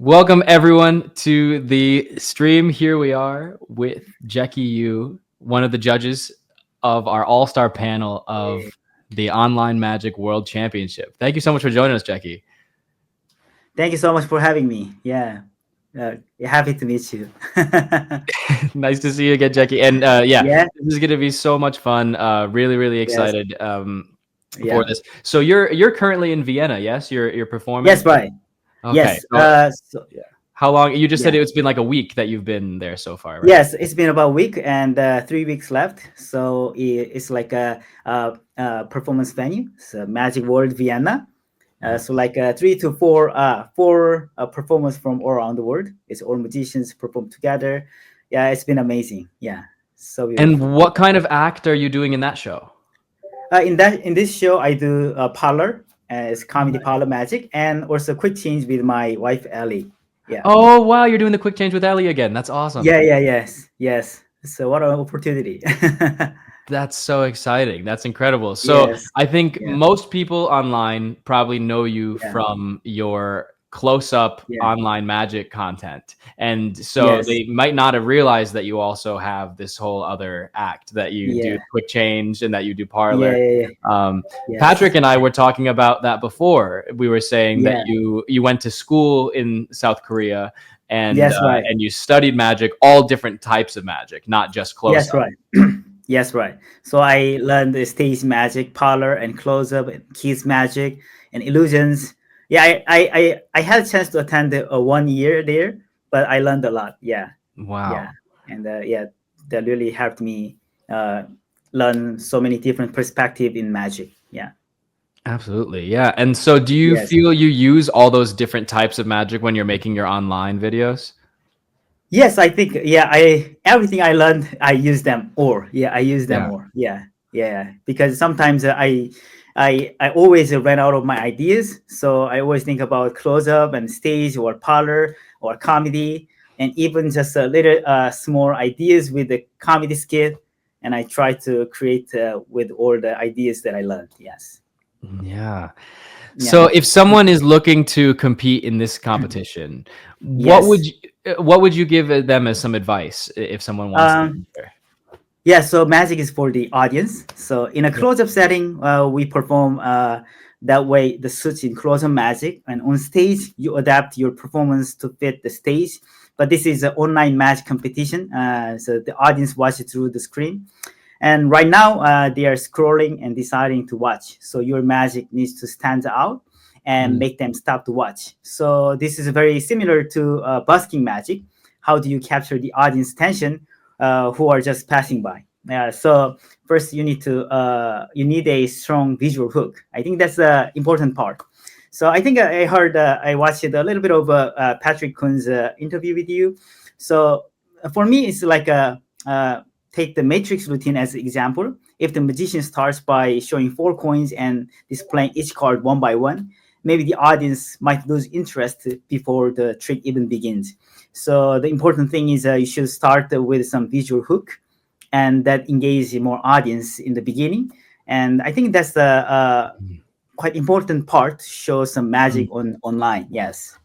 Welcome everyone to the stream. Here we are with Jeki Yu, one of the judges of our all-star panel of the Online Magic World Championship. Thank you so much for joining us, Jeki. Thank you so much for having me. Yeah, happy to meet you. Nice to see you again, Jeki. And Yeah, this is going to be so much fun. Really yes, excited for yeah, this. So you're currently in Vienna, yes? You're performing. yes, right, Okay. yes. So So yeah, how long? You just said yeah, it's been like a week that you've been there so far, right? yes. It's been about a week and 3 weeks left. So it's like a performance venue. So Magic World Vienna. So like 3 to 4 performers from all around the world. It's all magicians perform together. Yeah, it's been amazing. Yeah, so beautiful. And what kind of act are you doing in that show? In this show, I do parlor as comedy parlor magic, and also quick change with my wife Ellie. Yeah, Oh wow, you're doing the quick change with Ellie again. That's awesome. yes. So what an opportunity. That's so exciting. That's incredible. So Yes, I think yeah, most people online probably know you yeah, from your close-up yeah, online magic content. And so yes, they might not have realized that you also have this whole other act that you do yeah, quick change and that you do yeah, parlor. yeah, yeah. Um, Yes, Patrick and I were talking about that before. We were saying that yeah, you went to school in South Korea yes, right, and you studied magic, all different types of magic, not just close yes, up. right. Yes, right. So I learned the stage magic, parlor, and close up, and keys magic, and illusions. Yeah, I had a chance to attend 1 year there, but I learned a lot. Yeah, Wow. yeah, and yeah, that really helped me uh, learn so many different perspective in magic. Yeah. Absolutely. Yeah. And so do you Yes. feel you use all those different types of magic when you're making your online videos? Yes, I think I everything I learned I use them or yeah I use them Yeah. or yeah because sometimes I always ran out of my ideas, so I always think about close up and stage or parlor or comedy, and even just a little small ideas with the comedy skit, and I try to create with all the ideas that I learned. Yes. Yeah. Yeah. So if someone is looking to compete in this competition, Yes. what would you give them as some advice if someone wants to Um, enter? Yeah, so magic is for the audience. So in a Yeah. close-up setting, we perform that way the suits in close-up magic, and on stage you adapt your performance to fit the stage. But this is an online magic competition, so the audience watches through the screen. And right now, they are scrolling and deciding to watch. So your magic needs to stand out and Mm. make them stop to watch. So this is very similar to busking magic. How do you capture the audience attention who are just passing by? So first, you need a strong visual hook. I think that's the important part. So I think I heard I watched a little bit of Patrick Kuhn's interview with you. So for me, it's like a take the matrix routine as an example. If the magician starts by showing 4 coins and displaying each card one by one, maybe the audience might lose interest before the trick even begins. So the important thing is you should start with some visual hook, and that engage more audience in the beginning. And I think that's the quite important part to show some magic on online. Yes.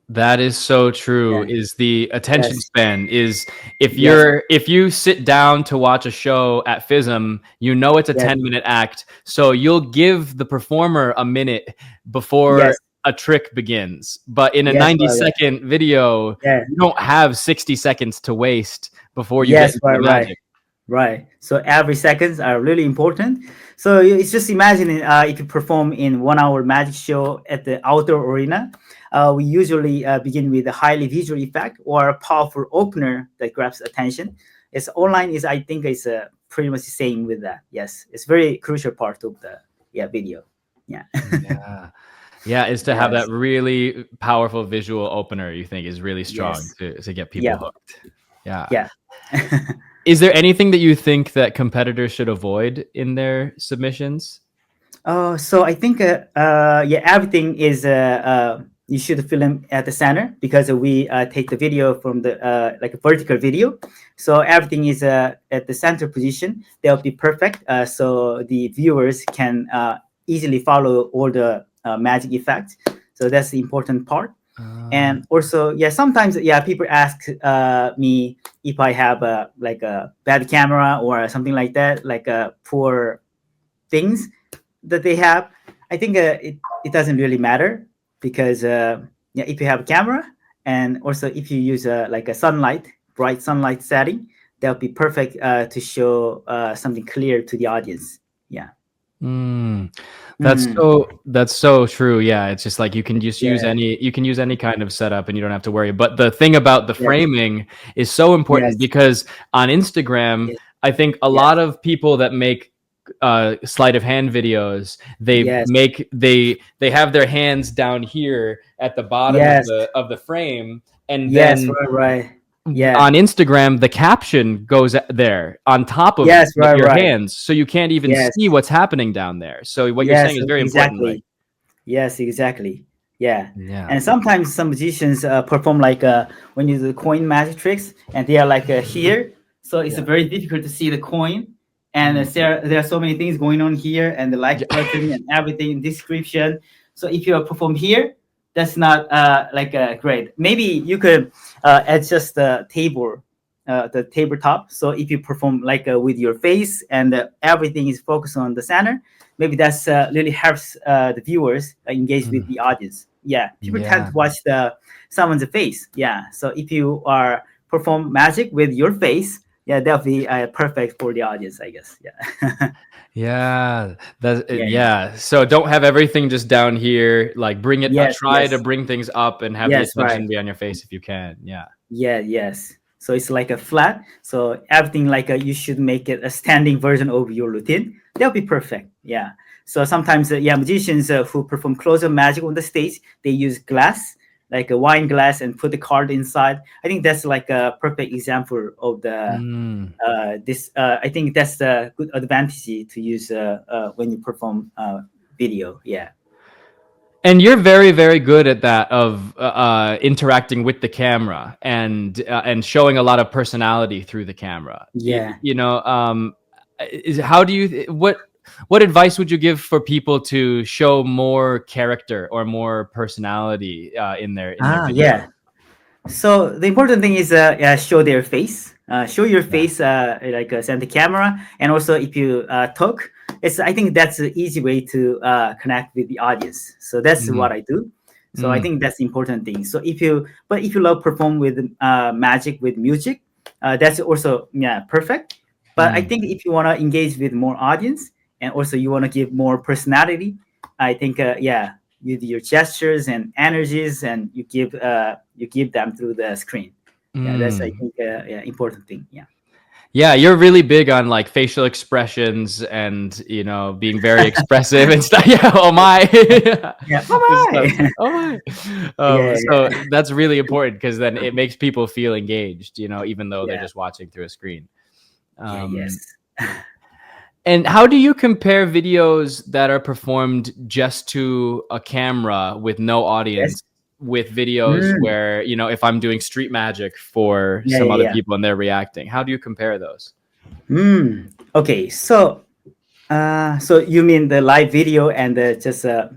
That is so true. Yeah. Is the attention Yes. span is Yes. if you sit down to watch a show at FISM, you know it's a Yes. 10-minute act, so you'll give the performer a minute before Yes. a trick begins. But in a Yes. 90-second video, Yeah. you don't have 60 seconds to waste before you get Yes. into the Right. Right. magic. Right. So every seconds are really important. So it's just imagine if you perform in 1 hour magic show at the outdoor arena. We usually begin with a highly visual effect or a powerful opener that grabs attention. It's online is I think it's pretty much the same with that. Yes, it's very crucial part of the video. Yeah. Yeah. Yeah, is to have Yes. that really powerful visual opener you think is really strong Yes. to get people Yeah. hooked. Yeah. Yeah. Is there anything that you think that competitors should avoid in their submissions? So I think everything is you should film at the center because we take the video from the like a vertical video, so everything is at the center position. They'll be perfect, so the viewers can easily follow all the magic effects. So that's the important part. And also, yeah, sometimes, yeah, people ask me if I have like a bad camera or something like that, like poor things that they have. I think it doesn't really matter because yeah, if you have a camera and also if you use like a sunlight, bright sunlight setting, that'll be perfect to show something clear to the audience. Yeah. That's Mhm. so true. Yeah, it's just like you can just use Yeah. any kind of setup and you don't have to worry. But the thing about the Yes. framing is so important Yes. because on Instagram, Yes. I think a Yes. lot of people that make sleight of hand videos, Yes. they have their hands down here at the bottom Yes. of the frame, and Yes. then Right. Right. Yeah. on Instagram, the caption goes there on top of Yes. Right. your Right. hands, so you can't even Yes. see what's happening down there. So what you're Yes. saying is very important, right? Exactly. Yes. Exactly. Yeah. Yeah. And sometimes some magicians perform like when you do the coin magic tricks, and they are like here. So it's very difficult to see the coin, and there are so many things going on here, and the like button and everything in description. So if you perform here, that's not like great. Maybe you could adjust the tabletop. So if you perform like with your face and everything is focused on the center, maybe that's really helps the viewers engage with the audience. Yeah, people tend Yeah. to watch someone's face. Yeah, so if you are perform magic with your face, yeah, that'll be perfect for the audience, I guess. Yeah. Yeah, Yeah, yeah. yeah. So don't have everything just down here. Like bring it. Yes, Try to yes, bring things up and have the yes, right. attention be on your face if you can. Yeah. Yeah, yes. So it's like a flat. So everything like you should make it a standing version of your routine. That'll be perfect. Yeah. So sometimes, yeah, magicians who perform close-up magic on the stage, they use glass, like a wine glass, and put the card inside. I think that's like a perfect example of the this. I think that's the good advantage to use when you perform video. Yeah. And you're very, very good at that of interacting with the camera and showing a lot of personality through the camera. Yeah. How do you what advice would you give for people to show more character or more personality in their video? Yeah. So the important thing is show their face. Show your face like send the camera, and also if you talk, I think that's an easy way to connect with the audience. So that's what I do. So I think that's the important thing. So if you love perform with magic with music, that's also perfect. But I think if you want to engage with more audience and also you want to give more personality, I think you do your gestures and energies and you give them through the screen. Yeah, that's I think important thing. Yeah. Yeah, you're really big on like facial expressions and being very expressive and stuff. Yeah, oh my. Yeah. Good stuff. Bye-bye. Oh my. Yeah, So that's really important because then it makes people feel engaged, even though they're yeah, just watching through a screen. yeah, yes. And how do you compare videos that are performed just to a camera with no Yes. audience with videos where, if I'm doing street magic for Yeah, some yeah, other yeah. people and they're reacting? How do you compare those? Okay, so so you mean the live video and just a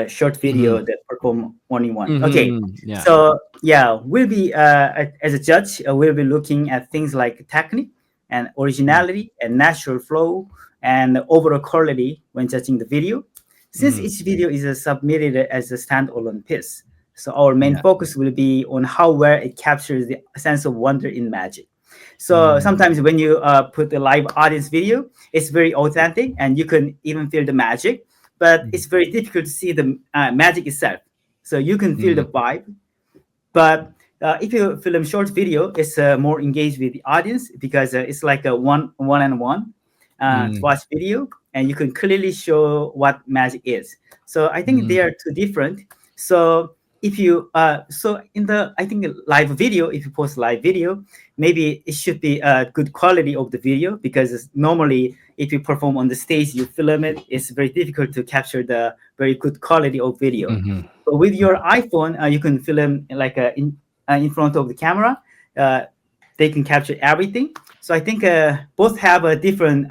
short video that perform only one? Okay, Yeah. so yeah, we'll be as a judge, we'll be looking at things like technique and originality and natural flow and overall quality when judging the video. Since each video is submitted as a standalone piece, so our main Yeah. focus will be on how well it captures the sense of wonder in magic. So sometimes when you put the live audience video, it's very authentic and you can even feel the magic, but it's very difficult to see the magic itself. So you can feel the vibe, but if you film short video, it's more engaged with the audience because it's like a one-on-one to watch video, and you can clearly show what magic is. So I think they are two different. So if you so in the I think live video, if you post live video, maybe it should be a good quality of the video because normally if you perform on the stage, you film it, it's very difficult to capture the very good quality of video. But with your iPhone, you can film like in front of the camera. They can capture everything. So I think both have a different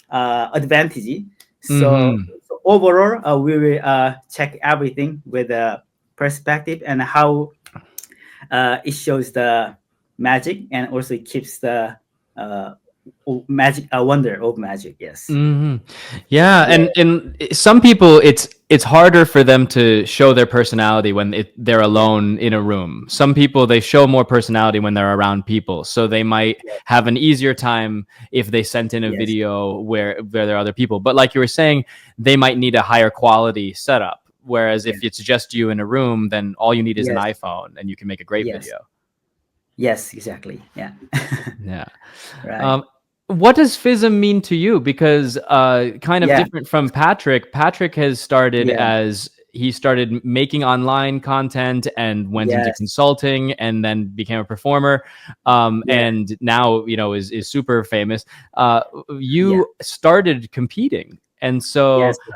advantage. So overall, we will check everything with perspective and how it shows the magic, and also it keeps the magic wonder of magic. Yes. Hmm. Yeah, Yeah. and some people, it's harder for them to show their personality when they're Yeah. alone in a room. Some people, they show more personality when they're around people, so they might Yeah. have an easier time if they sent in a Yes. video where there are other people. But like you were saying, they might need a higher quality setup. Whereas Yeah. if it's just you in a room, then all you need is an Yes. iPhone and you can make a great Yes. video. Yes. Exactly. Yeah. Yeah. Right. What does FISM mean to you? Because kind of Yeah. different from Patrick. Patrick has started Yeah. as he started making online content and went into Yes. consulting and then became a performer. Yeah. And now, is super famous. Yeah. You started competing. And Yes. so,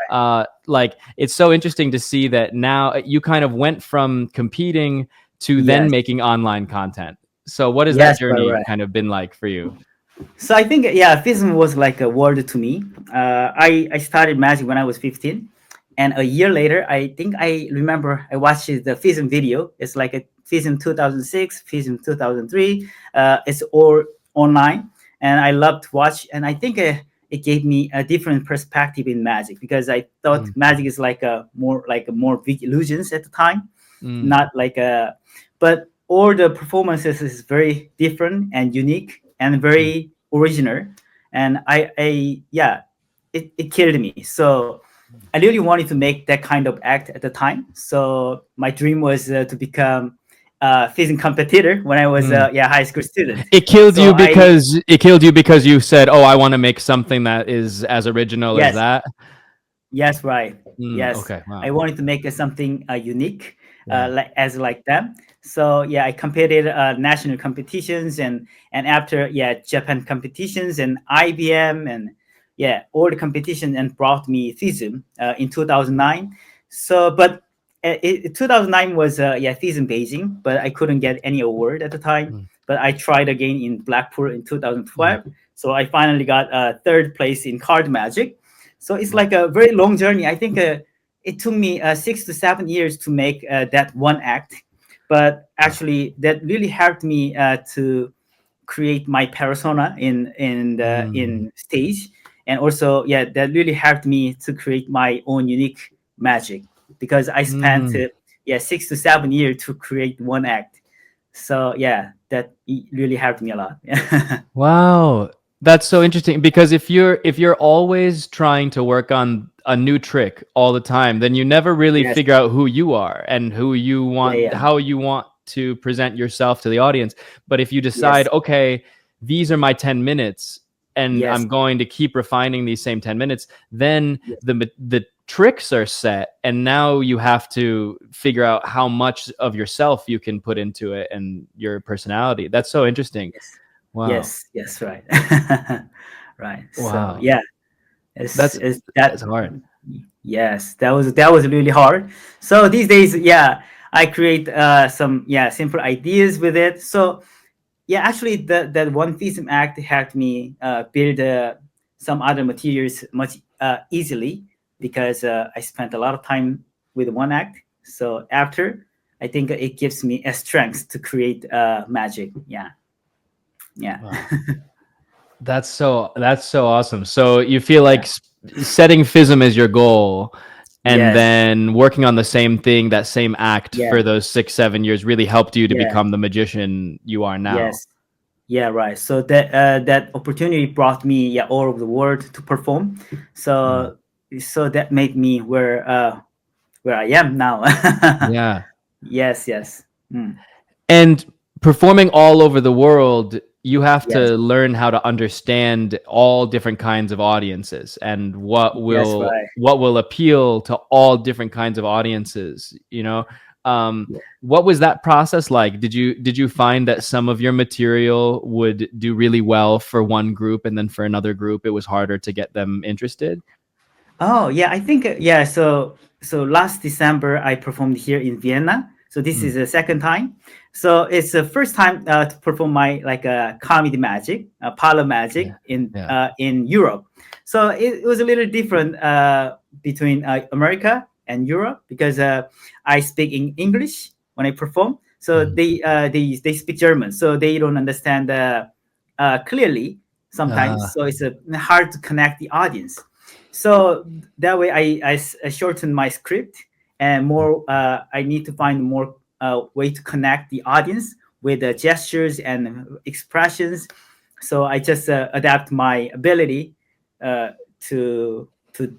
Right. like, it's so interesting to see that now you kind of went from competing to then Yes. making online content. So what has that Yes. Right. journey Right. kind of been like for you? So I think, yeah, FISM was like a world to me. I started magic when I was 15, and a year later, I think I remember I watched the FISM video. It's like a FISM 2006, FISM 2003. It's all online, and I loved to watch. And I think it gave me a different perspective in magic, because I thought Mm, magic is like a more big illusions at the time, mm, not like a, but all the performances is very different and unique and mm, very original. And I yeah, it killed me. So I really wanted to make that kind of act at the time. So my dream was to become a physics competitor when I was mm. high school student. It killed So you I because you said, "Oh, I want to make something that is as original as yes, that." yes, right. Yes, Okay, I wow. wanted to make something unique, Yeah. like them. So yeah, I competed national competitions, and after, yeah, Japan competitions and IBM, and yeah, all the competition, and brought me FISM in 2009. So, but 2009 was yeah, FISM Beijing, but I couldn't get any award at the time. Mm, But I tried again in Blackpool in mm, 2012. So I finally got third place in card magic. So it's mm, like a very long journey. I think it took me 6 to 7 years to make that one act, but wow. actually that really helped me to create my persona Mm, in stage, and also, yeah, that really helped me to create my own unique magic, because I spent mm. yeah, 6 to 7 years to create one act. So yeah, that really helped me a lot. Wow. That's so interesting because if you're always trying to work on a new trick all the time, then you never really Yes. figure out who you are and who you Yeah. want, Yeah. how you want to present yourself to the audience. But if you Yes. decide, okay, these are my 10 minutes and Yes. I'm going to keep refining these same 10 minutes, then Yes. the tricks are set and now you have to figure out how much of yourself you can put into it and your personality. That's so interesting. Yes. Wow. Yes. Yes. Right. Right. So Wow. yeah, That's it's that. that's hard. Yes, that was really hard. So these days, yeah, I create some, yeah, simple ideas with it. So yeah, actually, that one FISM act helped me build some other materials much easily, because I spent a lot of time with one act. So after, I think it gives me a strength to create magic. Yeah, yeah. Wow. That's so awesome. So you feel Yeah. like setting FISM as your goal and Yes. then working on the same thing, that same act Yeah. for those 6, 7 years really helped you to Yeah. become the magician you are now. Yes. Yeah, right. So that opportunity brought me, yeah, all over the world to perform. Mm. So that made me where I am now. Yeah. Yes, yes. Mm, And performing all over the world, you have yes, to learn how to understand all different kinds of audiences and what yes, will right. what will appeal to all different kinds of audiences. um, Yeah. what was that process like? Did you find that some of your material would do really well for one group and then for another group it was harder to get them interested? Oh, yeah, I think yeah. So last December I performed here in Vienna. So this Mm, is the second time. So it's the first time to perform my like comedy magic, parlor magic yeah, yeah. in Europe. So it was a little different between America and Europe, because I speak in English when I perform. So they speak German, so they don't understand clearly sometimes. So it's hard to connect the audience. So that way I shorten my script, and more I need to find more way to connect the audience with gestures and expressions. So I just adapt my ability to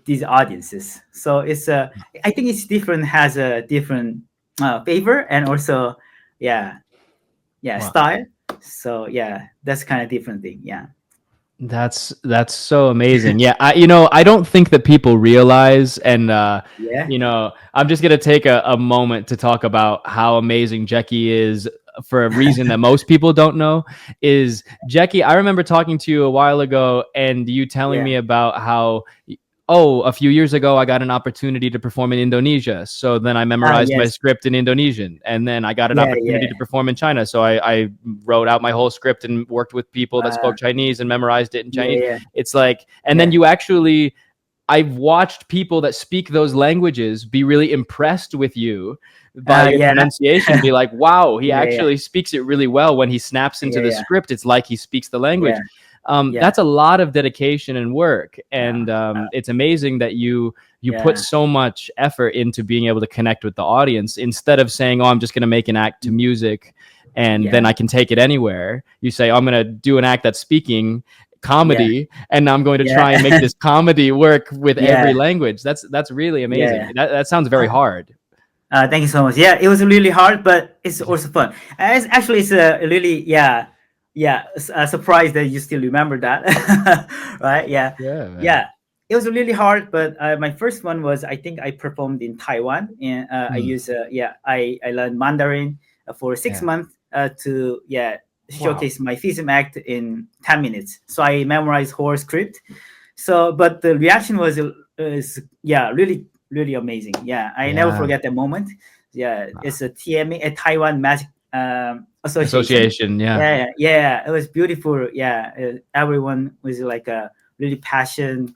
these audiences. So it's I think it's different, has a different favor, and also yeah Wow. style. So yeah, that's kind of different thing. Yeah. That's so amazing. Yeah, I don't think that people realize, and Yeah. I'm just gonna take a moment to talk about how amazing Jeki is for a reason that most people don't know. Is Jeki, I remember talking to you a while ago, and you telling Yeah. me about how, oh, a few years ago I got an opportunity to perform in Indonesia, so then I memorized my Yes. script in Indonesian, and then I got an Yeah. opportunity Yeah. to perform in China, so I wrote out my whole script and worked with people that spoke Chinese and memorized it in Yeah. Chinese. Yeah. It's like, and then Yeah. you actually, I've watched people that speak those languages be really impressed with you by your Yeah. pronunciation, be like, wow, he Yeah. Yeah. actually speaks it really well. When he snaps into the Yeah. script, it's like he speaks the language. Yeah. Yeah. That's a lot of dedication and work, Yeah. and it's amazing that you put Yeah. so much effort into being able to connect with the audience, instead of saying, oh, I'm just going to make an act to music and then I can take it anywhere. You say, I'm going to do an act that's speaking comedy, and I'm going to try and make this comedy work with every language. That's really amazing. That sounds very hard. Thank you so much. Yeah, it was really hard, but it's also fun. It's a really a surprise that you still remember that, right? Yeah, Yeah. yeah. It was really hard, but my first one was, I think I performed in Taiwan, and I use I learned Mandarin for 6 months to showcase my FISM act in 10 minutes. So I memorized whole script. So, but the reaction was really amazing. Yeah, I never forget that moment. Yeah, it's a TMA, a Taiwan Magic Association. Yeah, it was beautiful. Yeah, everyone was like a really passion,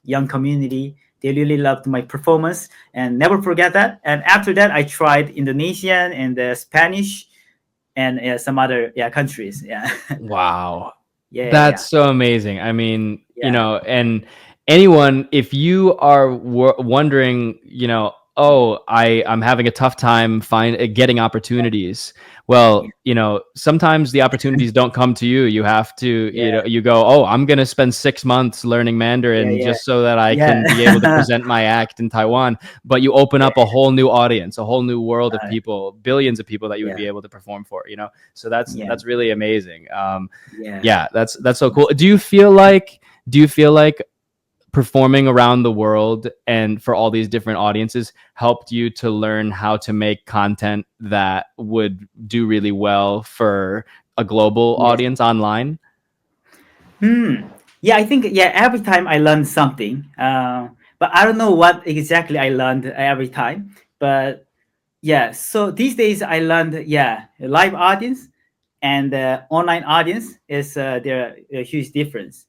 young community. They really loved my performance, and never forget that. And after that, I tried Indonesian and Spanish and some other countries. Yeah. Wow. That's so amazing. I mean, and anyone, if you are wondering, oh, I'm having a tough time getting opportunities. Well, sometimes the opportunities don't come to you. You have to, you go, oh, I'm going to spend 6 months learning Mandarin just so that I can be able to present my act in Taiwan. But you open up a whole new audience, a whole new world of people, billions of people that you would be able to perform for, So that's really amazing. That's so cool. Do you feel like performing around the world and for all these different audiences helped you to learn how to make content that would do really well for a global audience online? I think every time I learned something, but I don't know what exactly I learned every time. But so these days I learned live audience and online audience is there a huge difference.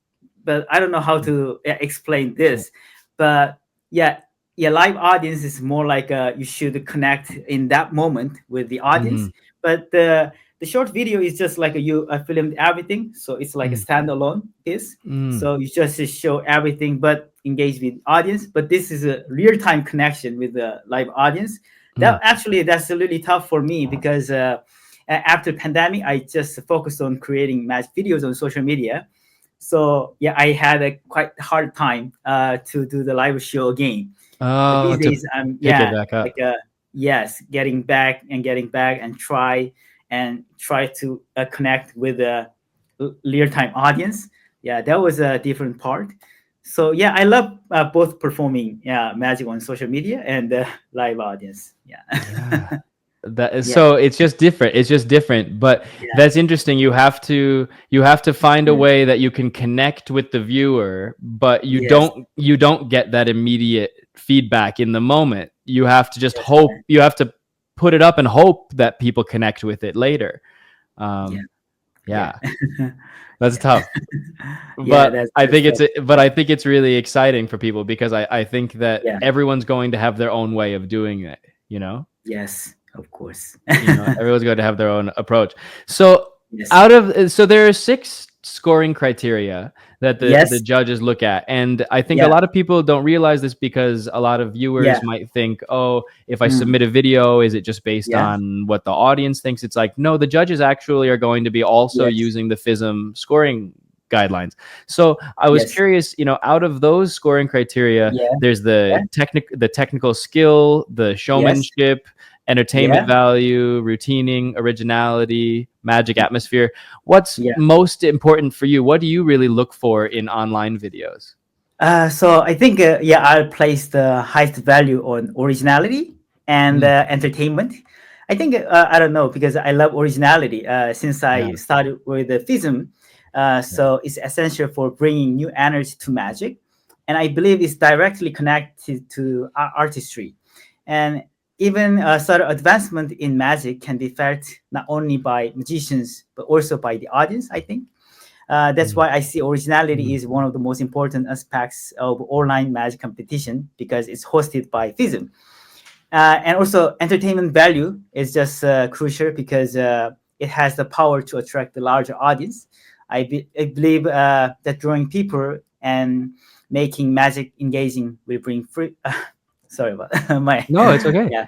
But I don't know how to explain this. But live audience is more like you should connect in that moment with the audience. But the short video is just like you filmed everything, so it's like a standalone piece. So you just show everything, but engage with audience. But this is a real-time connection with the live audience. That's really tough for me, because after pandemic, I just focused on creating magic videos on social media. So I had a quite hard time to do the live show again. But these days I'm getting back and try to connect with a real-time audience. That was a different part. So I love both performing magic on social media and live audience. That is so it's just different, but that's interesting. You have to find a way that you can connect with the viewer, but you don't get that immediate feedback in the moment. You have to just hope. You have to put it up and hope that people connect with it later. Yeah. Yeah. That's tough. Yeah, But I think that's I think it's really exciting for people because I think that yeah. everyone's going to have their own way of doing it, you know? Yes, of course. You know, everyone's going to have their own approach. So Yes. so there are 6 scoring criteria that the Yes. judges look at, and I think a Yeah. lot of people don't realize this because a lot of viewers Yeah. might think, oh, if I Mm. submit a video, is it just based Yeah. on what the audience thinks? It's like, no, the judges actually are going to be also Yes. using the FISM scoring guidelines. So I was Yes. curious, you know, out of those scoring criteria, Yeah. there's Yeah. the technical skill, the Yes. showmanship, entertainment Yeah. value, routining, originality, magic, atmosphere. What's Yeah. most important for you? What do you really look for in online videos? So I think yeah, I'll place the highest value on originality and Mm, entertainment. I think I don't know because I love originality since yeah, I started with the FISM. yeah. So it's essential for bringing new energy to magic, and I believe it's directly connected to artistry. And even sort of advancement in magic can be felt not only by magicians but also by the audience, I think. That's Mm, why I see originality mm, is one of the most important aspects of online magic competition because it's hosted by FISM. And also, entertainment value is just crucial because it has the power to attract the larger audience. I believe that drawing people and making magic engaging will bring free. Sorry about my. no, it's okay. Yeah,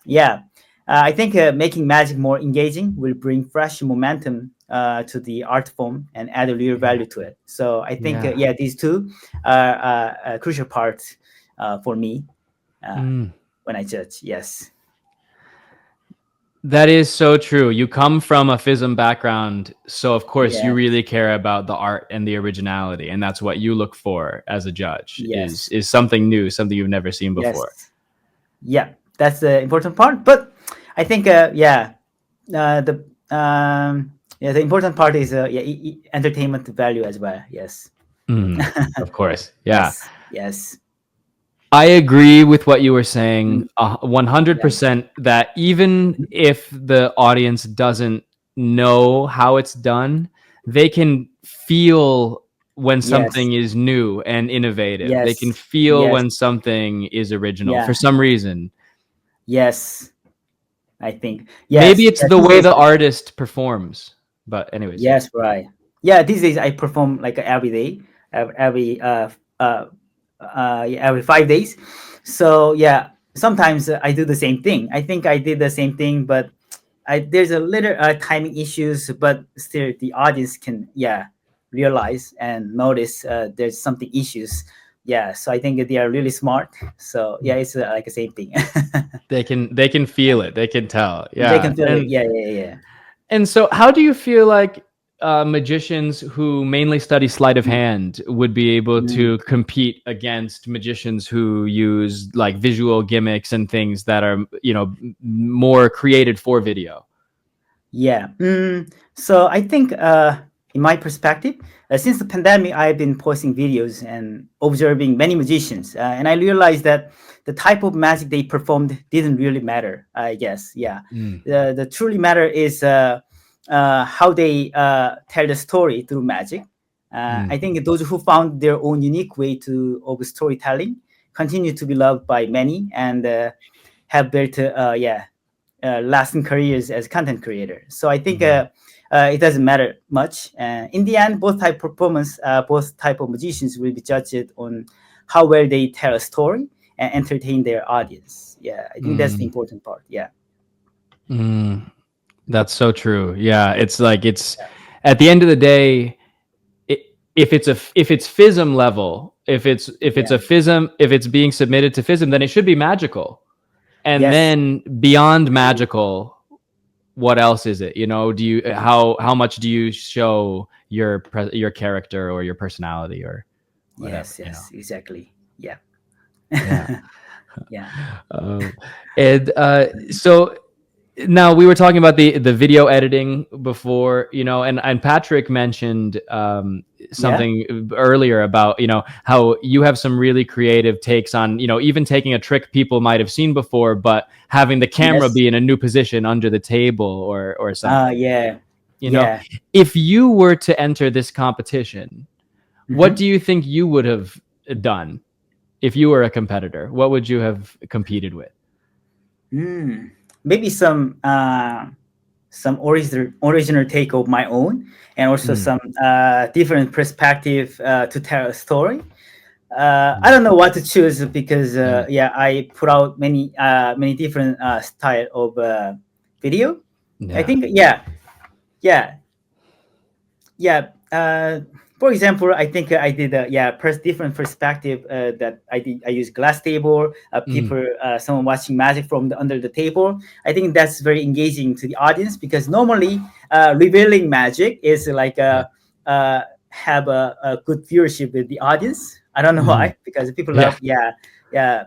yeah. I think making magic more engaging will bring fresh momentum to the art form and add a real Yeah, value to it. So I think, yeah. yeah, these two are a crucial part for me uh, Mm. when I judge. Yes. That is so true. You come from a FISM background, so of course you Yeah. really care about the art and the originality, and that's what you look for as a judge Yes. is something new, something you've never seen before. Yes. Yeah. That's the important part. But I think, yeah, the yeah, the important part is yeah, entertainment value as well. Yes. Mm, of course, yeah. Yes. Yes. I agree with what you were Mm, saying, yeah. 100% that even if the audience doesn't know how it's done, they can feel when Yes. something is new and innovative. They can Yes. feel Yes. when something is original for Yeah. some reason. Yes. I think. Maybe Yes. it's Yeah, the these way days. the artist performs. But anyways, yeah. Yes. Right. Yeah. These days I perform like every day, every yeah, every 5 days. So yeah, sometimes I do the same thing. I think I did the same thing, but there's a little timing issues, but still the audience can realize and notice there's something issues. Yeah. So I think they are really smart. So yeah, it's like the same thing. They can feel it. They can tell. They Yeah. can feel it. Yeah. Yeah. Yeah. And so, how do you feel like magicians who mainly study sleight of hand would be able Mm. to compete against magicians who use like visual gimmicks and things that are, you know, more created for video? Yeah. So I think, in my perspective, since the pandemic, I've been posting videos and observing many magicians, and I realized that the type of magic they performed didn't really matter. I guess. Yeah. Mm, The truly matter is how they tell the story through magic. mm, I think those who found their own unique way of storytelling continue to be loved by many and have built, lasting careers as content creator. So I think mm, it doesn't matter much. In the end, both type of magicians will be judged on how well they tell a story and entertain their audience. Yeah, I think that's the mm, important part. Yeah. mm. That's so true. Yeah, it's like it's at the end of the day, if it's FISM level, if it's Yeah. a FISM, if it's being submitted to FISM, then it should be magical. And Yes. then beyond magical, what else is it? You know, do you Yeah. how much do you show your character or your personality or whatever? Yes. You know, Yes. Exactly. Yeah. yeah. Yeah. Um, and so now we were talking about the video editing before, you know, and Patrick mentioned Yeah. something earlier about, you know, how you have some really creative takes on, you know, even taking a trick people might have seen before, but having the camera Yes. be in a new position under the table or something. Yeah. You know, Yeah. if you were to enter this competition, what Mhm. do you think you would have done if you were a competitor? What would you have competed with? Maybe some original take of my own, and also Mm, some different perspective to tell a story. I mm, don't know what to choose because yeah. yeah, I put out many different style of video. I Yeah. think yeah, yeah. For example, I think I did different perspective that I did. I use glass table. Mm, People, someone watching magic from under the table. I think that's very engaging to the audience because normally revealing magic is like yeah. have a good viewership with the audience. I don't know Mhm. why because people Yeah. love yeah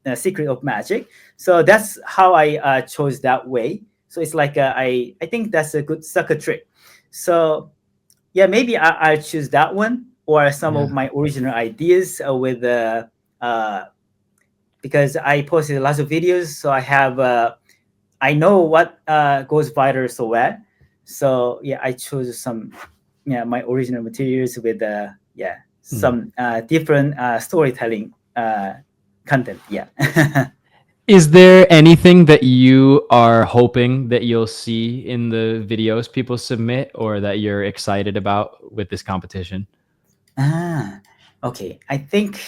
the secret of magic. So that's how I chose that way. So it's like I think that's a good sucker trick. So yeah, maybe I'll choose that one or some Yeah. of my original ideas with because I posted lots of videos, so I have I know what goes viral so well. So yeah, I chose some my original materials with Mm. some different storytelling content. Yeah. Is there anything that you are hoping that you'll see in the videos people submit or that you're excited about with this competition? Ah, okay. I think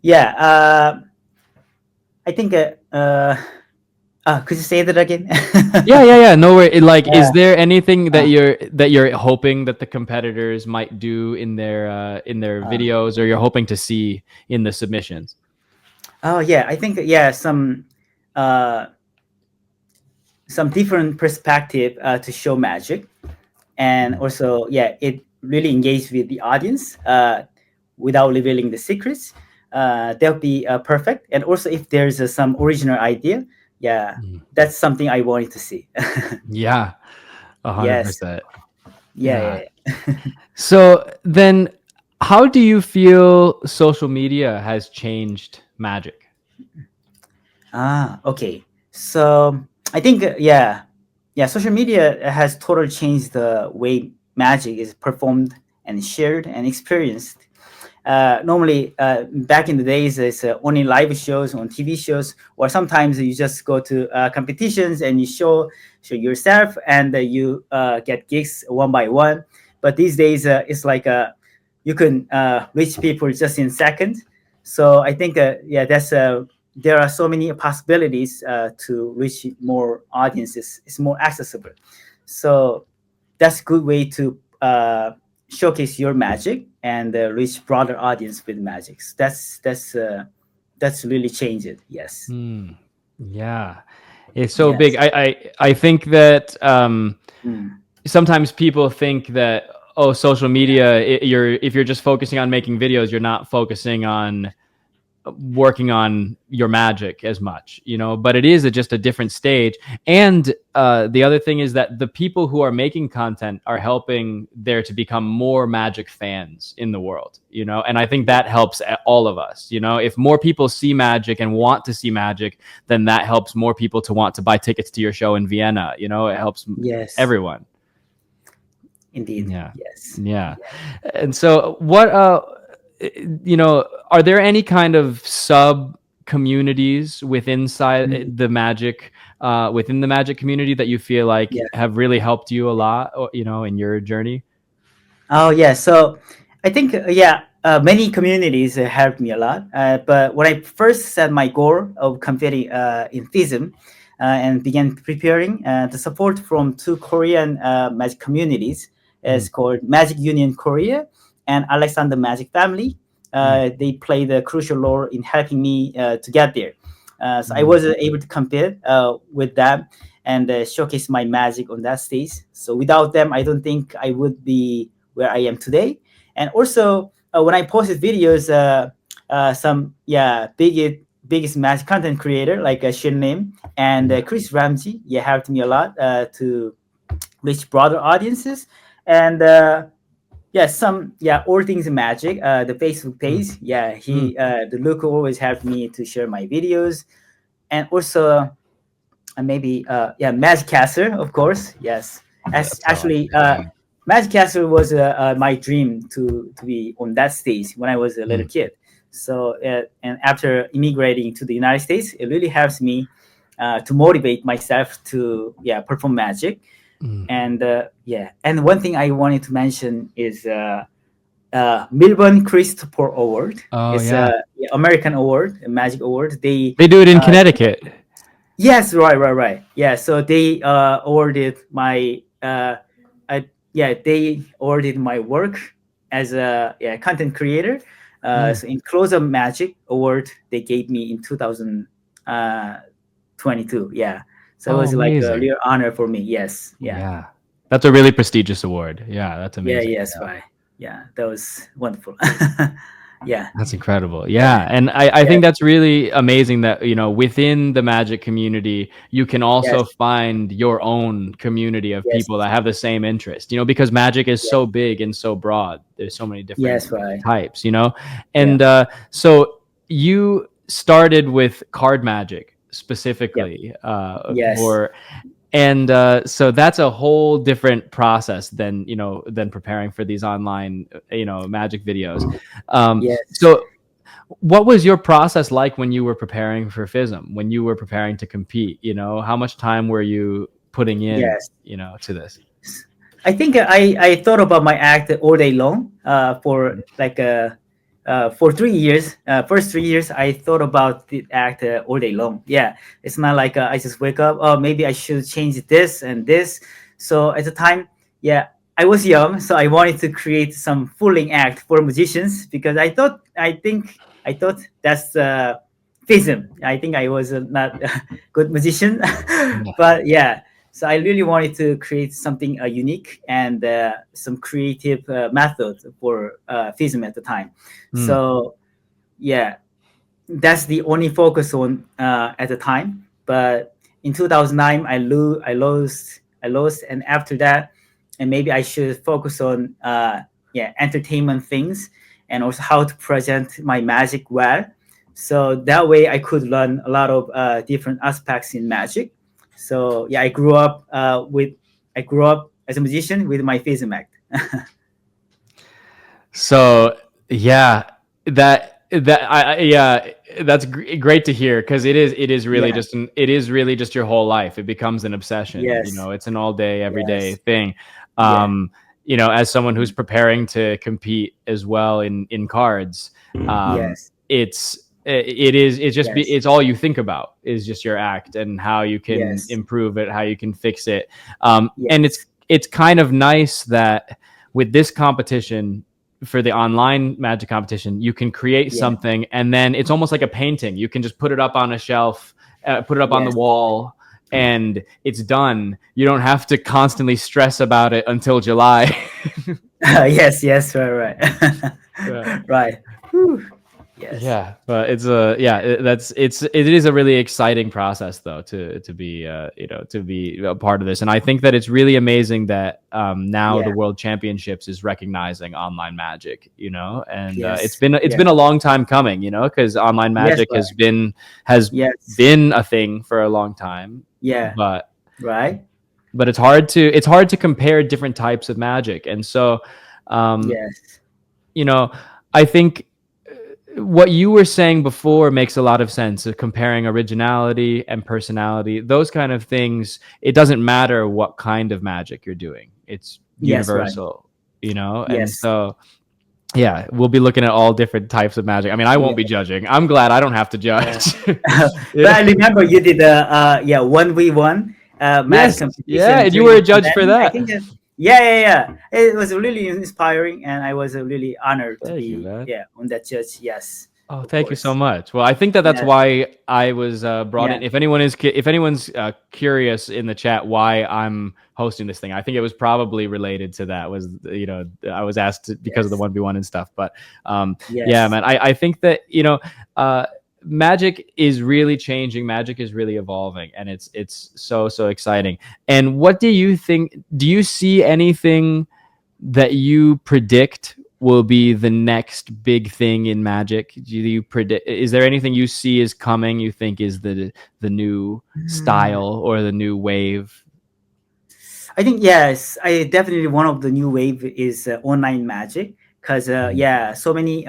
yeah. I think could you say that again? Yeah, yeah, yeah. No worry. Like, is Yeah. there anything Uh, that you're hoping that the competitors might do in their uh, videos, or you're hoping to see in the submissions? oh yeah, I think uh, some different perspective to show magic, and Mm. also it really engaged with the audience without revealing the secrets. That'll be perfect. And also, if there's some original idea, yeah, Mm. that's something I wanted to see. Yeah, Yes. 100%. Yeah. Yeah. Yeah. Yeah. So then, how do you feel social media has changed magic? Okay. So I think social media has totally changed the way magic is performed and shared and experienced. Normally, back in the days, it's only live shows on TV shows, or sometimes you just go to competitions and you show yourself, and you get gigs one by one. But these days, it's like you can reach people just in seconds. So I think that's there are so many possibilities to reach more audiences. It's more accessible. So that's a good way to showcase your magic and reach broader audience with magic. So that's really changed it. Yes. Hmm. Yeah, it's so big. Yes. I think that Mm. sometimes people think that, oh, social media, you're if you're just focusing on making videos, you're not focusing on working on your magic as much, you know, but it is just a different stage. And the other thing is that the people who are making content are helping there to become more magic fans in the world, you know, and I think that helps all of us, you know, if more people see magic and want to see magic, then that helps more people to want to buy tickets to your show in Vienna, you know, it helps Yes. everyone. Indeed. Yeah. Yes. Yeah. And so what you know, are there any kind of sub communities Mm. within the magic community that you feel like Yeah. have really helped you a lot, you know, in your journey? Oh yeah. So I think many communities helped me a lot. But when I first set my goal of competing in FISM and began preparing, the support from two Korean magic communities Mm, is called Magic Union Korea and Alexander Magic Family. mm, They played a crucial role in helping me to get there. So I mm, was able to compete with them and showcase my magic on that stage. So without them, I don't think I would be where I am today. And also, when I posted videos, some biggest magic content creator like Shin and mm, Chris Ramsey, helped me a lot to reach broader audiences. And some all things magic. The Facebook mm, page, mm, he the look always helped me to share my videos, and also maybe yeah, _Cat, of course. Yes, as That's how I actually say it. _Cat was my dream to be on that stage when I was a little Mm, kid. So and after immigrating to the United States, it really helps me to motivate myself to perform magic. mm. And yeah, and one thing I wanted to mention is Melbourne Christopher Award. Oh It's yeah, American award, a magic award. they do it in Uh, Connecticut. yes, right. Yeah, so they awarded my they awarded my work as a content creator. Mm. So in Close Up Magic Award they gave me in 2022. Yeah, so it Oh, was like a amazing. real honor for me. Yes, yeah. Yeah, that's a really prestigious award. Yeah, that's Yeah, amazing. yes, Yeah. right. Yeah, that was wonderful. Yeah, That's incredible. yeah, Yeah. And I yes, think that's really amazing that, within the magic community, you can yes, also find your own community of yes, people that have the same interest, because magic is yes, so big and so broad. There's so many different yes, right. types. Yeah, And so you started with card magic yep, specifically yes, for and so that's a whole different process than preparing for these online magic videos. yes, So what was your process like when you were preparing for FISM, when you were preparing to compete? How much time were you putting in yes. to this? I think I thought about my act all day long. For like for 3 years, first 3 years, I thought about the act all day long. Yeah, it's not like I just wake up. Oh, maybe I should change this and this. So at the time, yeah, I was young, so I wanted to create some fooling act for musicians because I thought that's FISM. I think I was not a good musician, Yeah. but yeah. So I really wanted to create something unique and some creative method for FISM at the time. Mm. So yeah, that's the only focus on at the time. But in 2009, I lost, and after that, and maybe I should focus on entertainment things and also how to present my magic well. So that way, I could learn a lot of different aspects in magic. So yeah, I grew up as a musician with my FISM act. So yeah, yeah, that's great to hear, because it is really Yeah. just your whole life. It becomes an obsession. Yes. It's an all day, every day Yes. thing. Yeah. As someone who's preparing to compete as well in cards, Yes. Yes. it's all you think about is just your act and how you can Yes. improve it, how you can fix it. And Yes. it's kind of nice that with this competition, for the online magic competition, you can create Yeah. something, and then it's almost like a painting. You can just put it up on a shelf, put it up on the Yes. wall, and it's done. You don't have to constantly stress about it until July. Yes. Yes. Right. Right. Yeah. Right. Whew. Yes. Yeah, but it is a really exciting process, though, to be to be a part of this. And I think that it's really amazing that now the Yeah. World Championships is recognizing online magic, and Yes. it's Yeah. been a long time coming, because online Yes. magic Right. has Yes. been a thing for a long time, Yeah. but Right. it's hard to compare different types of magic. And so um Yes. I think what you were saying before makes a lot of sense, comparing originality and personality, those kind of things. It doesn't matter what kind of magic you're doing, it's Yes. Right. universal. And Yes. so yeah, we'll be looking at all different types of magic. I mean, I won't be Yeah. judging. I'm glad I don't have to Yeah. judge. But I remember you did a 1v1 magic Yes, yeah, competition and you during were the a judge for pandemic. I that. think yeah. It was really inspiring, and I was really honored to Thank you, be man. on that judge. Yes, Oh, of thank you so course. much. Well, I think that that's Yes. why I was brought Yeah. in. If anyone's curious in the chat why I'm hosting this thing, I think it was probably related to that. I was asked because of the Yes. 1v1 and stuff. But yeah, Yes. man, I think that magic is really changing. Magic is really evolving, and it's so exciting. And what do you think? Do you see anything that you predict will be the next big thing in Magic? Do you predict? Is there anything you see is coming? You think is the new style or the new wave? I think yes, I definitely one of the new wave is online Magic because yeah, so many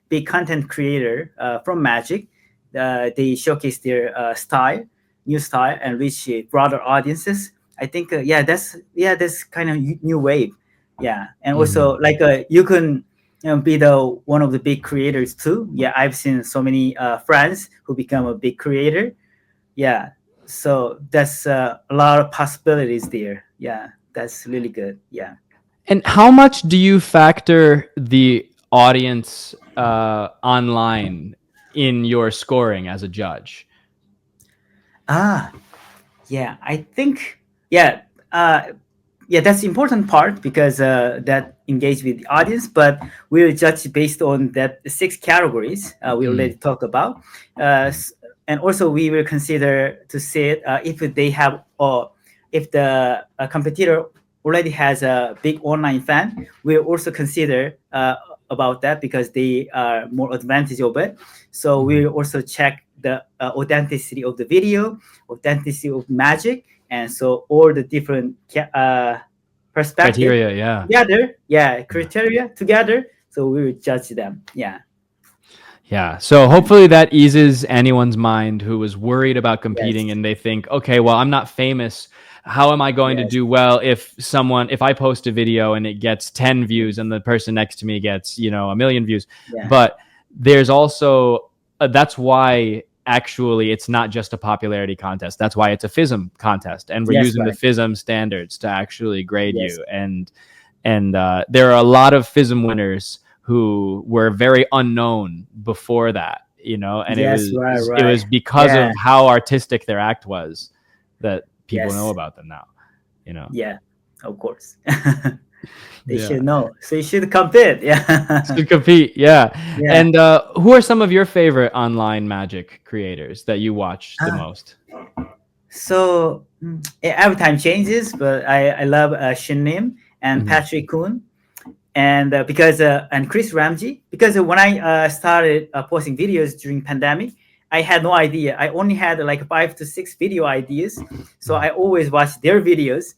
big content creator from Magic, they showcase their style, new style, and reach broader audiences. I think that's kind of new wave, yeah, and also like you can be the one of the big creators too. Yeah, I've seen so many friends who become a big creator. Yeah, so that's a lot of possibilities there. Yeah, that's really good. Yeah. And how much do you factor the audience online in your scoring as a judge? Yeah, I think yeah, yeah, that's the important part because that engage with the audience. But we'll judge based on that six categories we already talked about, and also we will consider to see if they have or if the competitor already has a big online fan. We'll also consider about that because they are more advantage of it. So we'll also check the authenticity of the video, authenticity of Magic, and so all the different perspective Criteria, together, yeah, criteria together. So we will judge them. Yeah. Yeah. So hopefully that eases anyone's mind who was worried about competing Yes. and they think, okay, well, I'm not famous. How am I going to Yes. do well if I post a video and it gets 10 views and the person next to me gets, a million views? Yeah. But there's also, that's why actually it's not just a popularity contest. That's why it's a FISM contest. And we're Yes, using the right. FISM standards to actually grade Yes. you. And there are a lot of FISM winners who were very unknown before that, and Yes, it was because Yeah. of how artistic their act was that people know Yes. about them now, Yeah, of course. They Yeah. should know. So you should compete. Yeah. To compete. Yeah. Yeah. And who are some of your favorite online Magic creators that you watch the most? So every time changes, but I love 𝗙𝗵𝗺 and Patrick Kuhn, and because and Chris Ramsey, because when I started posting videos during pandemic, I had no idea. I only had like 5 to 6 video ideas, so I always watch their videos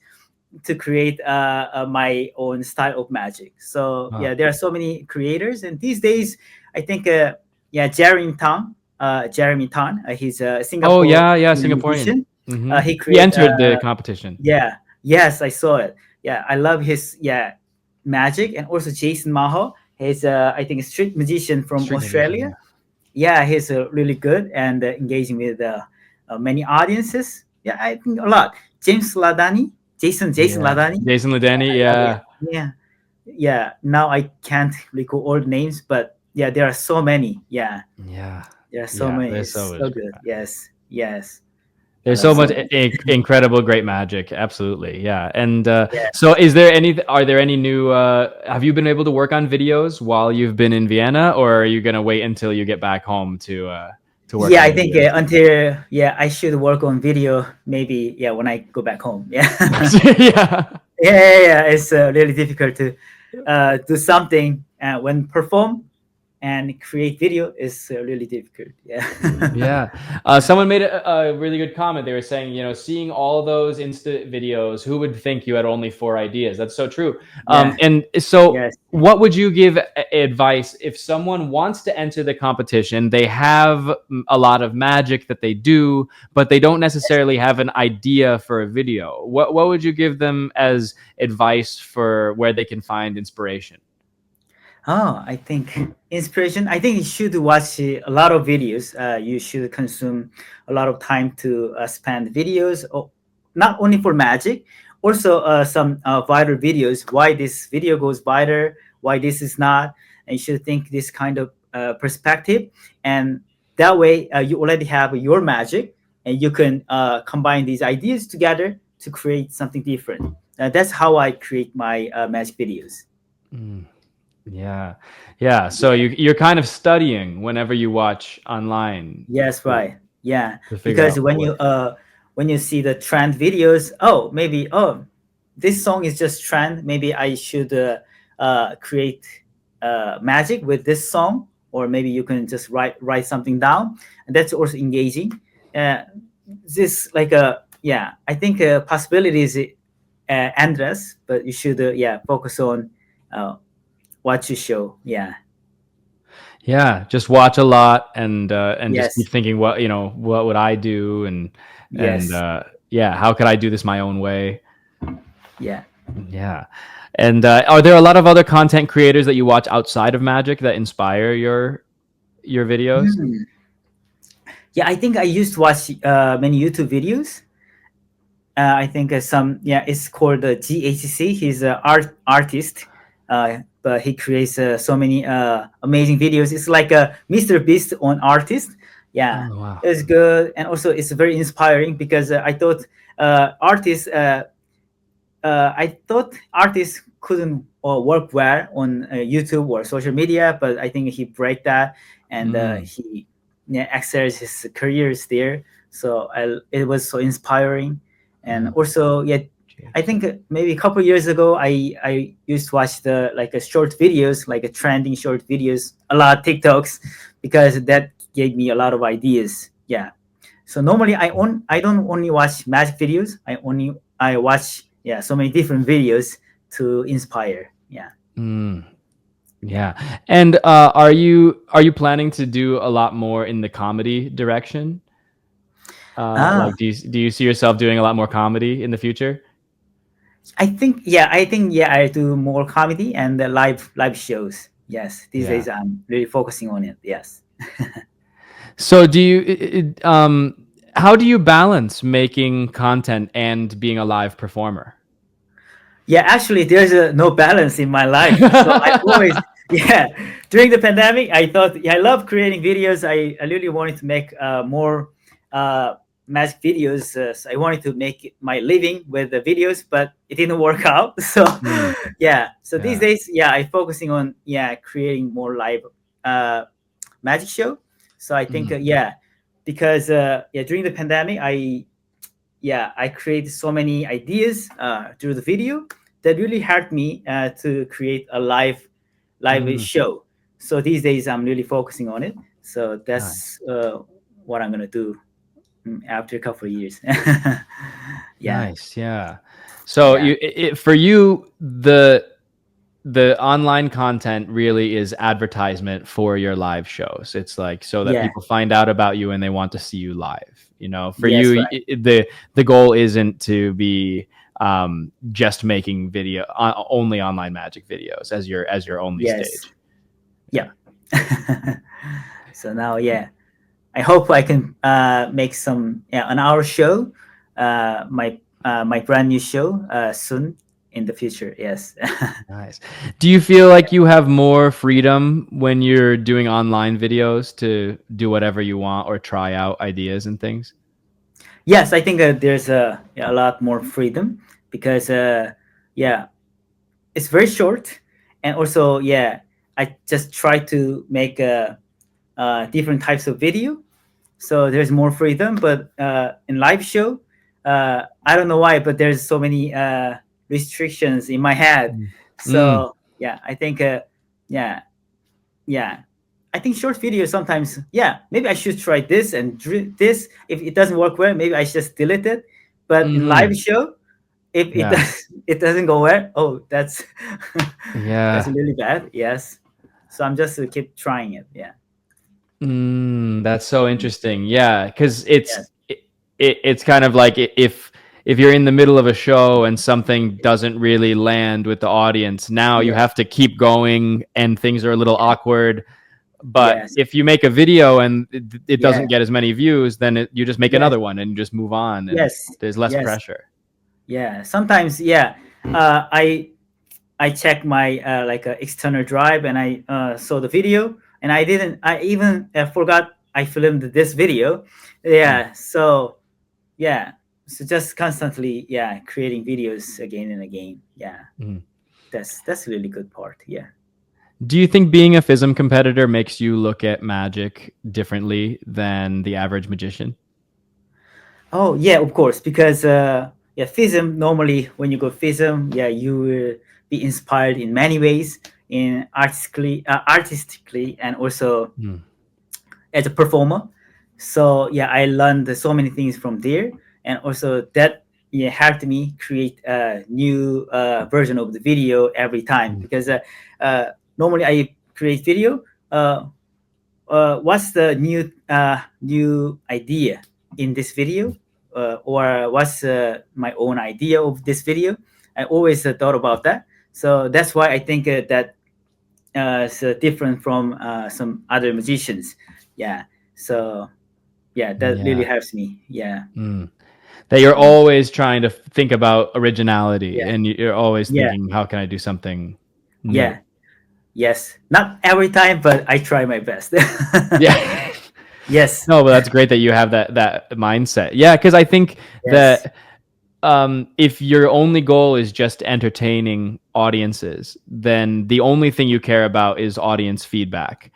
to create my own style of Magic. So yeah, there are so many creators, and these days I think Jeremy Tan, he's a Singapore. Oh yeah, musician. Singaporean. He He created entered the competition. yeah, yes, I saw it. Yeah, I love his Magic, and also Jason Maho. He's I think a street musician from Australia. Musician, Yeah, he's really good and engaging with many audiences. Yeah, I think a lot. Jason Ladani. Jason Ladani, Yeah. Now I can't recall all the names, but yeah, there are so many. Yeah, there are so many. There's It's so so much. good. Yes. There's so much incredible, great Magic. Absolutely, yeah. And Yeah. so, are there any new? Have you been able to work on videos while you've been in Vienna, or are you gonna wait until you get back home to work? Yeah, on I think until I should work on video maybe when I go back home. Yeah. Yeah. It's really difficult to do something when perform and create video is really difficult. Yeah. Someone made a really good comment. They were saying, seeing all those Insta videos, who would think you had only 4 ideas? That's so true. And so Yes. what would you give advice if someone wants to enter the competition? They have a lot of Magic that they do, but they don't necessarily have an idea for a video. What would you give them as advice for where they can find inspiration? I think inspiration. I think you should watch a lot of videos. You should consume a lot of time to spend videos, not only for Magic, also some viral videos. Why this video goes viral? Why this is not? And you should think this kind of perspective, and that way you already have your Magic, and you can combine these ideas together to create something different. That's how I create my Magic videos. Yeah. So you're kind of studying whenever you watch online. Yes, right. Yeah, because when you see the trend videos, maybe this song is just trend. Maybe I should create magic with this song, or maybe you can just write something down, and that's also engaging. This like a I think possibilities endless, but you should focus on what you show. Yeah, just watch a lot and just keep Yes. thinking, what what would I do, and Yes. yeah, how could I do this my own way? Yeah. Yeah. And are there a lot of other content creators that you watch outside of magic that inspire your videos? Hmm. Yeah, I think I used to watch many YouTube videos. I think some it's called GHC. He's an artist, but he creates so many amazing videos. It's like a Mr. Beast on artist. Yeah, Oh wow. it's good, and also it's very inspiring because I thought artists I thought artists couldn't work well on YouTube or social media, but I think he break that, and Mm. he excels his careers there. So it was so inspiring, and Mm. also I think maybe a couple years ago I used to watch the like a short videos, like a trending short videos, a lot of TikToks, because that gave me a lot of ideas. Yeah. So normally I don't only watch magic videos. I watch so many different videos to inspire. Yeah. Mm. Yeah. And are you planning to do a lot more in the comedy direction? Ah, Like, do you see yourself doing a lot more comedy in the future? I think I do more comedy and live shows. Yes, these Yeah. days I'm really focusing on it. Yes. So do you how do you balance making content and being a live performer? Yeah, actually, there's no balance in my life. So I always, yeah, during the pandemic, I thought, I love creating videos. I really wanted to make more uh, magic videos. So I wanted to make my living with the videos, but it didn't work out. So, Mm, so these yeah. days, I'm focusing on, creating more live uh, magic show. So I think, Mm, because, during the pandemic, I created so many ideas through the video that really helped me to create a live mm, show. So these days I'm really focusing on it. So nice. that's what I'm gonna do after a couple of years. Yeah, Nice. Yeah. So yeah, for you, the online content really is advertisement for your live shows. It's like so that yeah. people find out about you and they want to see you live. For Yes, you, right. the goal isn't to be just making only online magic videos as your only Yes, stage. yeah. So now, I hope I can make some an hour show, my brand new show soon in the future. Yes. Nice. Do you feel like you have more freedom when you're doing online videos to do whatever you want or try out ideas and things? Yes, I think there's a lot more freedom because yeah, it's very short, and also I just try to make different types of video, so there's more freedom. But in live show, I don't know why, but there's so many restrictions in my head. Mm. Mm. So I think yeah yeah I think short videos sometimes, maybe I should try this and this. If it doesn't work well, maybe I should just delete it. But in live Mhm. show, if it Yeah. does it doesn't go well, oh, that's that's Yeah. really bad. Yes. So I'm just keep trying it. Yeah. That's so Mm. interesting. Yeah, because Yes. it's kind of like if you're in the middle of a show and something doesn't really land with the audience, now you Yes. have to keep going and things are a little awkward. But Yes. if you make a video and it Yeah. doesn't get as many views, then you just make Yes. another one and just move on, and Yes. there's less Yes. pressure. Yeah. Sometimes, uh, I I check my like external drive, and I saw the video, and I even forgot I filmed this video. Mm, Yeah. So yeah. So just constantly, creating videos again and again. Yeah. mm. That's a really good part. Yeah. Do you think being a FISM competitor makes you look at magic differently than the average magician? Oh yeah, of course, because FISM, normally when you go FISM, you will be inspired in many ways. in artistically, and also Mm. as a performer. So yeah, I learned so many things from there, and also that, yeah, helped me create a new version of the video every time, Mm. because normally I create video. What's the new idea in this video, or what's my own idea of this video? I always thought about that. So that's why I think that is different from some other musicians. Yeah. So yeah, that really Yeah. helps me. Yeah. Mm. That you're Mm. always trying to think about originality, Yeah. and you're always Yeah. thinking, how can I do something new? Yeah. Yes. Not every time, but I try my best. Yeah. Yes. No, but that's great that you have that mindset. Yeah, because I think Yes. that if your only goal is just entertaining audiences, then the only thing you care about is audience feedback.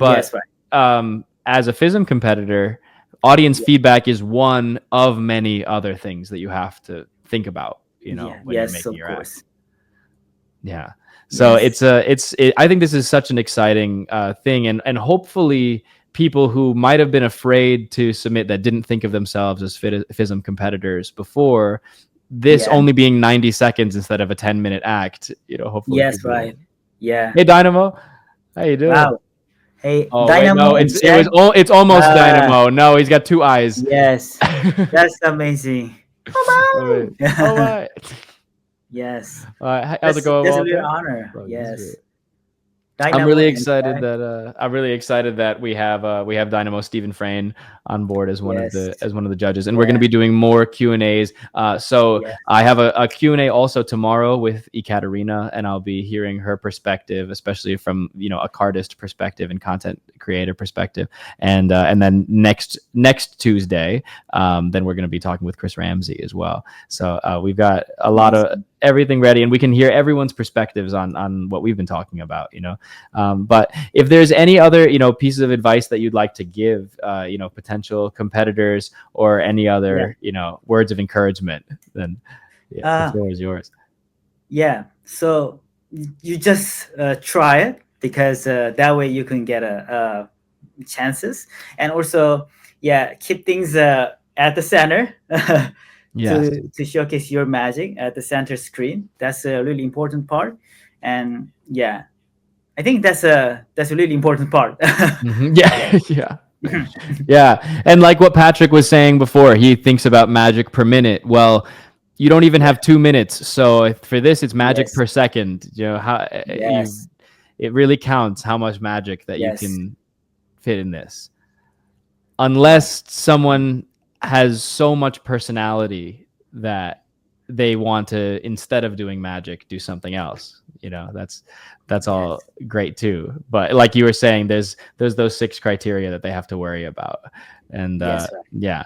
Yes. But Right. as a FISM competitor, audience Yeah. feedback is one of many other things that you have to think about, Yeah. when you're Yes. making Of your act. course. Yeah. So Yes. I think this is such an exciting thing, and hopefully people who might have been afraid to submit, that didn't think of themselves as FISM competitors before, this Yeah. only being 90 seconds instead of a 10-minute act, hopefully Yes. people. Right. Yeah. Hey Dynamo, how you doing? Wow. Hey, Oh wait, Dynamo no, and Jack. it's almost Uh, Dynamo. No, he's got two eyes. yes. That's amazing. Oh, wait. Oh Oh my. yes. How's it going, That's a real Walter? honor. Oh, this is great. Yes. Dynamo and Jack. I'm really excited that we have Dynamo Stephen Frayne on board as one of Yes. the judges, and we're going to Yeah. be doing more Q&As. So Yeah. I have a Q&A also tomorrow with 𝗙𝗏𝗧, and I'll be hearing her perspective, especially from a cardist perspective and content creator perspective. And then next Tuesday, then we're going to be talking with Chris Ramsey as well. So we've got a lot of Amazing. everything ready, and we can hear everyone's perspectives on what we've been talking about. But if there's any other pieces of advice that you'd like to give potential competitors, or any Yeah. other words of encouragement, then the Uh, floor is yours. yeah. So you just try it, because that way you can get chances, and also, yeah, keep things at the center Yes. to showcase your magic at the center screen. That's a really important part, and yeah, I think that's a really important part. Mhm. Yeah. Yeah. Yeah. Yeah. And like what Patrick was saying before, he thinks about magic per minute. Well, you don't even Yeah. have 2 minutes. So for this, it's magic Yes. per second. How Yes. it really counts how much magic that you Yes. can fit in this. Right. Unless someone has so much personality that they want to, instead of doing magic, do something else. That's Yes. all great too. But like you were saying, there's those 6 criteria that they have to worry about. And Yes. Right. yeah.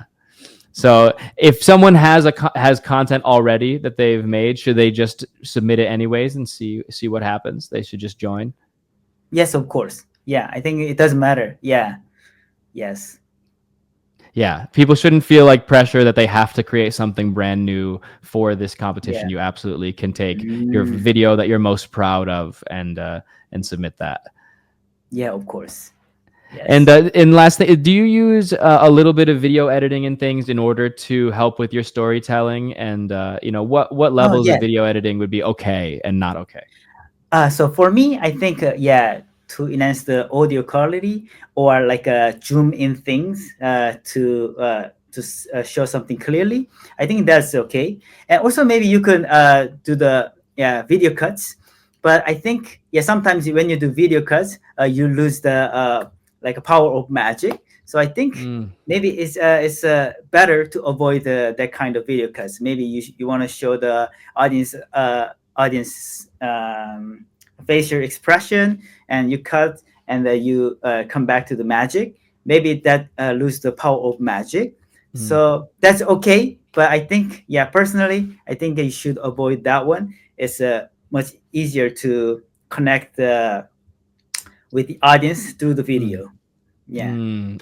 So if someone has content already that they've made, should they just submit it anyways and see what happens? They should just join. Yes. Of course. Yeah. I think it doesn't matter. Yeah. Yes. Yeah, people shouldn't feel like pressure that they have to create something brand new for this competition. Yeah. You absolutely can take your Mm. video that you're most proud of and submit that. Yeah. Of course. And Yes. last thing, do you use a little bit of video editing and things in order to help with your storytelling? And what Oh levels of yeah. video editing would be okay and not okay? So for me, I think yeah, to enhance the audio quality, or like zoom in things to show something clearly. I think that's okay. And also maybe you can do the video cuts. But I think yeah, sometimes when you do video cuts, you lose the like a power of magic. So I think Mm, maybe it's better to avoid that kind of video cuts. Maybe you want to show the audience facial expression, and you cut, and then you come back to the magic. Maybe that lose the power of magic. mm, So that's okay. But I think yeah, personally, I think you should avoid that one. It's much easier to connect with the audience through the mm, video. Yeah.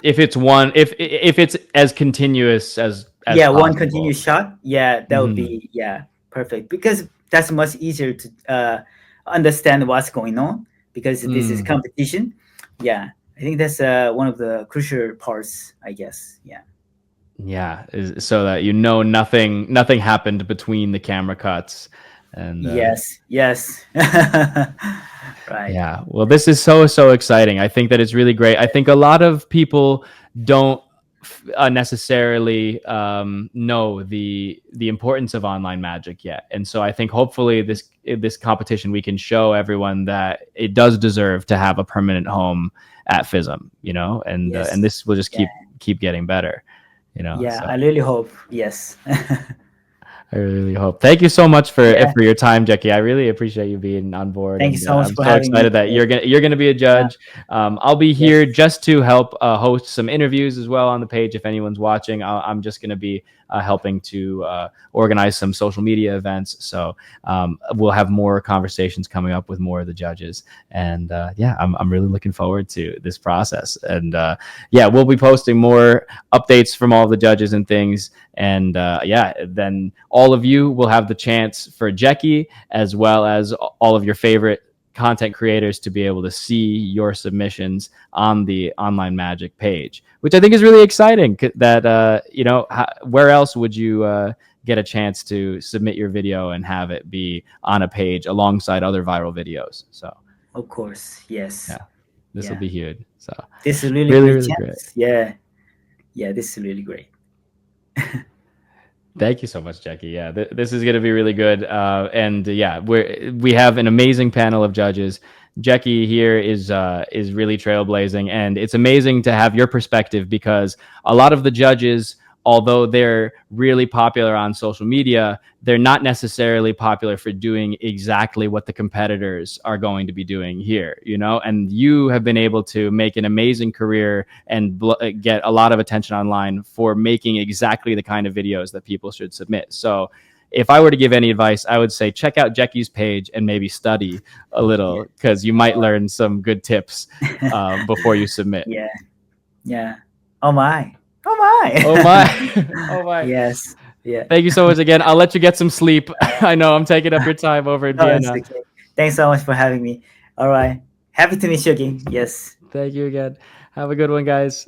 If it's one, if it's as continuous as Yeah, one possible. continuous shot. Yeah, that would Mhm. be yeah, perfect, because that's much easier to understand what's going on, because this is Mm. competition. Yeah, I think that's one of the crucial parts, I guess. Yeah. Yeah, so that nothing happened between the camera cuts, and Yes. Yes. Right. yeah. Well, this is so exciting. I think that it's really great. I think a lot of people don't necessarily know the importance of online magic yet, and so I think hopefully this competition we can show everyone that it does deserve to have a permanent home at FISM, you know, Yes. and this will just Yeah. keep getting better, you know. Yeah. So I really hope. Yes. I really hope. Thank you so much Yeah. for your time, Jeki. I really appreciate you being on board, Thank you and so much I'm for so having me. excited that Yes. you're gonna be a Yeah. judge. I'll be Yes. here just to help host some interviews as well on the page. If anyone's watching, I'm just gonna be helping to organize some social media events. So we'll have more conversations coming up with more of the judges, and yeah, I'm really looking forward to this process. And yeah, we'll be posting more updates from all the judges and things. And yeah, then all of you will have the chance for Jeki, as well as all of your favorite content creators, to be able to see your submissions on the Online Magic page, which I think is really exciting. That you know, where else would you get a chance to submit your video and have it be on a page alongside other viral videos? So Of course. Yes. yeah, this will Yeah. be huge. So This is a really great really great. chance. Yeah. Yeah. This is really great. Thank you so much, Jeki. Yeah, this is going to be really good. And yeah, we have an amazing panel of judges. Jeki here is really trailblazing, and it's amazing to have your perspective, because a lot of the judges, although they're really popular on social media, they're not necessarily popular for doing exactly what the competitors are going to be doing here, you know. And you have been able to make an amazing career and get a lot of attention online for making exactly the kind of videos that people should submit. So if I were to give any advice, I would say check out Jeki's page and maybe study a Yeah. little, because you might learn some good tips before you submit. Yeah. Yeah. Oh my. Oh my. Oh my. Oh my. Yes. Yeah. Thank you so much again. I'll let you get some sleep. I know I'm taking up your time over in Oh, it's Vienna. okay. Thanks so much for having me. All right. Happy to meet you again. Yes. Thank you again. Have a good one, guys.